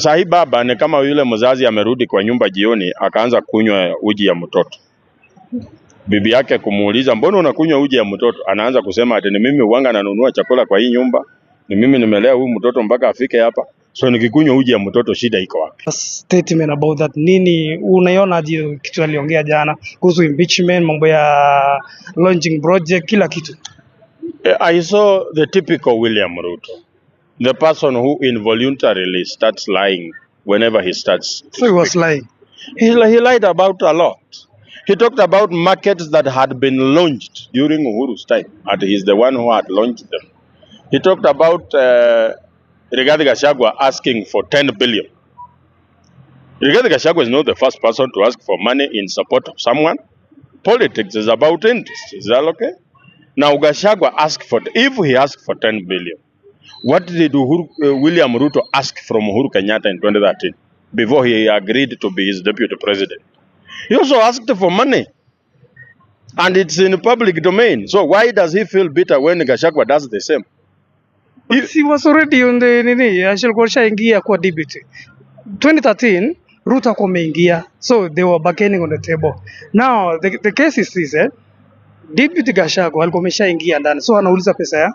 Sahi baba ni kama yule mzazi amerudi kwa nyumba jioni akaanza kunywa uji ya mtoto. Bibi yake kumuuliza mbona unakunywa uji ya mtoto? Anaanza kusema ati ni mimi huanga nanunua chakula kwa hii nyumba. Ni mimi nimelea huyu mtoto mpaka afike hapa. So nikikunywa uji ya mtoto shida iko wapi? Statement about that. Nini unaiona aje kitu aliongea jana kuhusu impeachment, mambo ya launching project, kila kitu? I saw the typical William Ruto. The person who involuntarily starts lying whenever he starts. So he was lying. He lied about a lot. He talked about markets that had been launched during Uhuru's time, and he's the one who had launched them. He talked about Rigathi Gachagua asking for 10 billion. Rigathi Gachagua is not the first person to ask for money in support of someone. Politics is about interest. Is that okay? Now Gachagua asked for, if he asked for 10 billion, what did William Ruto ask from Uhuru Kenyatta in 2013 before he agreed to be his deputy president? He also asked for money, and it's in public domain. So why does he feel bitter when Gachagua does the same? He was already on the ashilikuwa ingia kwa deputy 2013. Ruto ameingia, so they were bargaining on the table. Now the case is this, deputy Gachagua alikuwa ameshaingia ndani, so anauliza pesa ya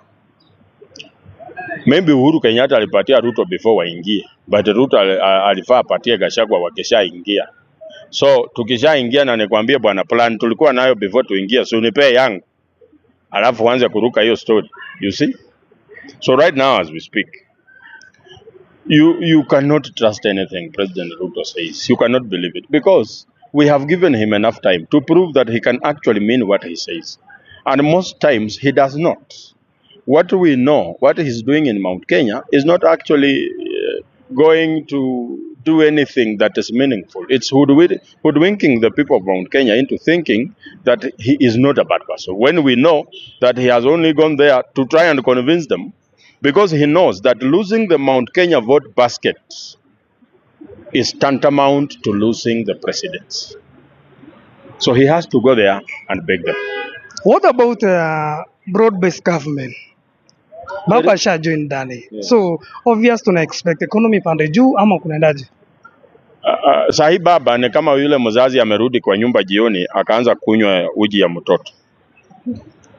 maybe Uhuru Kenyatta alipatia Ruto before waingie, but Ruto alifaa apatie Gachagua wakishaingia. So tukishaingia na nikwambie bwana, plan tulikuwa nayo before tuingia, so unipee yangu alafu uanze kuruka hiyo story, you see. So right now as we speak, you cannot trust anything President Ruto says. You cannot believe it because we have given him enough time to prove that he can actually mean what he says, and most times he does not. What we know, what he's doing in Mount Kenya is not actually going to do anything that is meaningful. It's hoodwinking the people of Mount Kenya into thinking that he is not a bad person, when we know that he has only gone there to try and convince them, because he knows that losing the Mount Kenya vote basket is tantamount to losing the presidency. So he has to go there and beg them. What about broad-based government? Baba sha join ndani. Yeah. So obvious tuna expect economy pande juu ama kunaendaje? Sahi baba ni kama yule mzazi amerudi kwa nyumba jioni akaanza kunywa uji ya mtoto.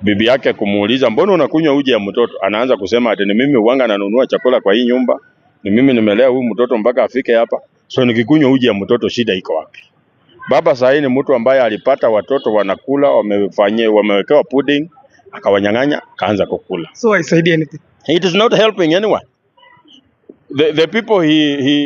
Bibi yake kumuuliza mbona unakunywa uji ya mtoto? Anaanza kusema ati ni mimi huanga nanunua chakula kwa hii nyumba. Ni mimi nimelea huyu mtoto mpaka afike hapa. So nikikunywa uji ya mtoto shida iko wapi? Baba sahi ni mtu ambaye alipata watoto wanakula, wamewekewa pudding, akawanyang'anya, kaanza kukula. So I said anything. It is not helping anyone. The people he